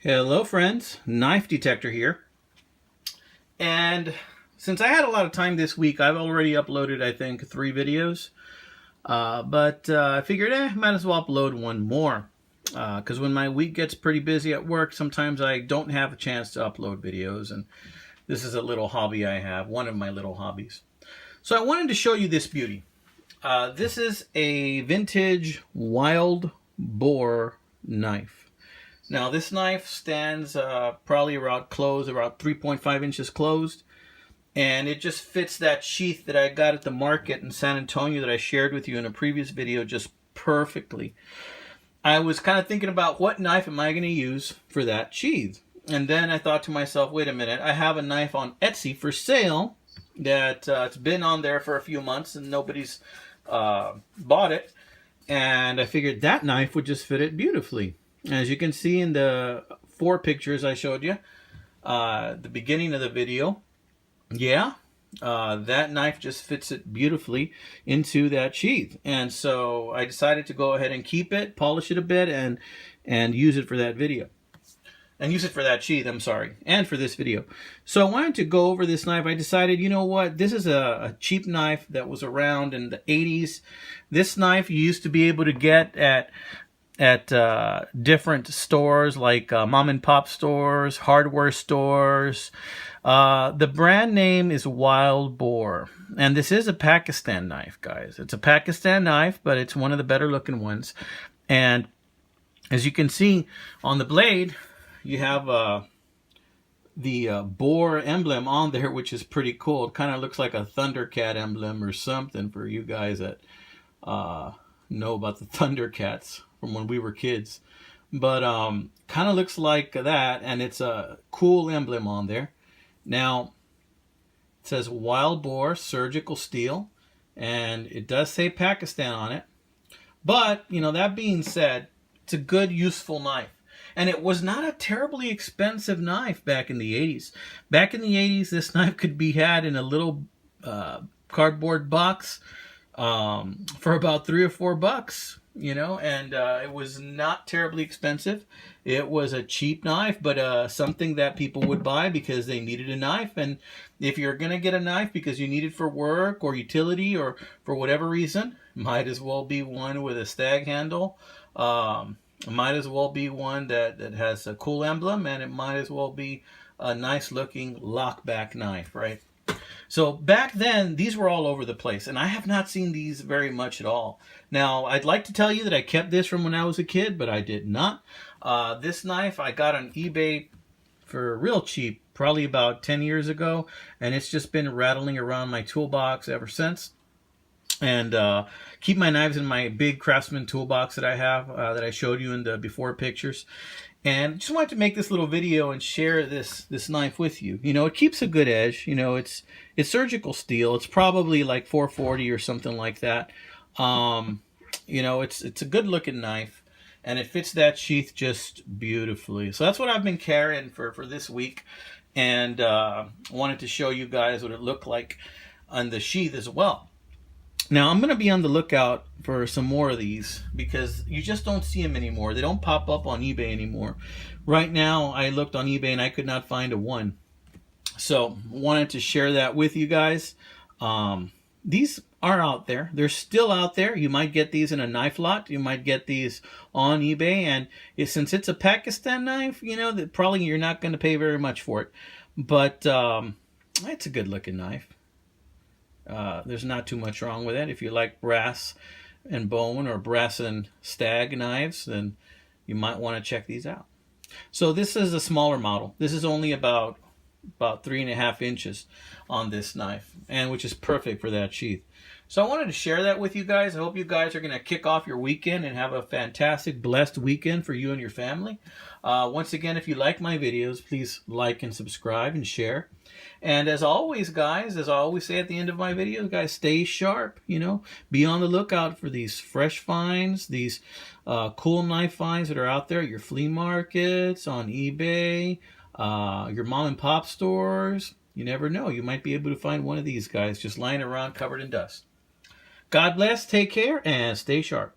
Hello friends, Knife Detector here. And since I had a lot of time this week, I've already uploaded, I think, 3 videos. But I figured, might as well upload one more. Because when my week gets pretty busy at work, sometimes I don't have a chance to upload videos. And this is a little hobby I have, one of my little hobbies. So I wanted to show you this beauty. This is a vintage wild boar knife. Now this knife stands probably around 3.5 inches closed, and it just fits that sheath that I got at the market in San Antonio that I shared with you in a previous video just perfectly. I was kind of thinking about what knife am I going to use for that sheath, and then I thought to myself, wait a minute, I have a knife on Etsy for sale that it's been on there for a few months and nobody's bought it, and I figured that knife would just fit it beautifully. As you can see in the 4 pictures I showed you at the beginning of the video, that knife just fits it beautifully into that sheath. And so I decided to go ahead and keep it, polish it a bit, and use it for that video. And use it for that sheath, I'm sorry, and for this video. So I wanted to go over this knife. I decided, you know what, this is a cheap knife that was around in the 80s. This knife you used to be able to get at different stores like mom and pop stores, hardware stores. The brand name is Wild Boar, and this is a Pakistan knife, guys. It's a Pakistan knife, but it's one of the better looking ones. And as you can see on the blade, you have the boar emblem on there, which is pretty cool. It kind of looks like a Thundercat emblem or something for you guys that know about the Thundercats from when we were kids. But kind of looks like that, and it's a cool emblem on there. Now it says Wild Boar surgical steel, and it does say Pakistan on it. But you know, that being said, it's a good useful knife, and it was not a terribly expensive knife back in the 80s. Back in the 80s, this knife could be had in a little cardboard box for about $3 or $4, you know, and it was not terribly expensive. It was a cheap knife, but something that people would buy because they needed a knife. And if you're going to get a knife because you need it for work or utility or for whatever reason, might as well be one with a stag handle. Might as well be one that has a cool emblem, and it might as well be a nice looking lockback knife, right? So back then, these were all over the place, and I have not seen these very much at all. Now, I'd like to tell you that I kept this from when I was a kid, but I did not. This knife I got on eBay for real cheap, probably about 10 years ago, and it's just been rattling around my toolbox ever since. And keep my knives in my big Craftsman toolbox that I have, that I showed you in the before pictures. And just wanted to make this little video and share this knife with you. You know, it keeps a good edge. You know, it's surgical steel. It's probably like 440 or something like that. You know, it's a good looking knife, and it fits that sheath just beautifully. So that's what I've been carrying for this week, and wanted to show you guys what it looked like on the sheath as well. Now, I'm going to be on the lookout for some more of these because you just don't see them anymore. They don't pop up on eBay anymore. Right now, I looked on eBay and I could not find a one. So, wanted to share that with you guys. These are out there. They're still out there. You might get these in a knife lot. You might get these on eBay. And since it's a Pakistan knife, you know, that probably you're not going to pay very much for it. But it's a good looking knife. There's not too much wrong with it. If you like brass and bone or brass and stag knives, then you might want to check these out. So this is a smaller model. This is only about 3.5 inches on this knife, and which is perfect for that sheath. So I wanted to share that with you guys. I hope you guys are going to kick off your weekend and have a fantastic, blessed weekend for you and your family. Once again, if you like my videos, please like and subscribe and share. And as always, guys, as I always say at the end of my videos, guys, stay sharp. You know, be on the lookout for these fresh finds, these cool knife finds that are out there at your flea markets, on eBay, your mom and pop stores. You never know. You might be able to find one of these guys just lying around covered in dust. God bless, take care, and stay sharp.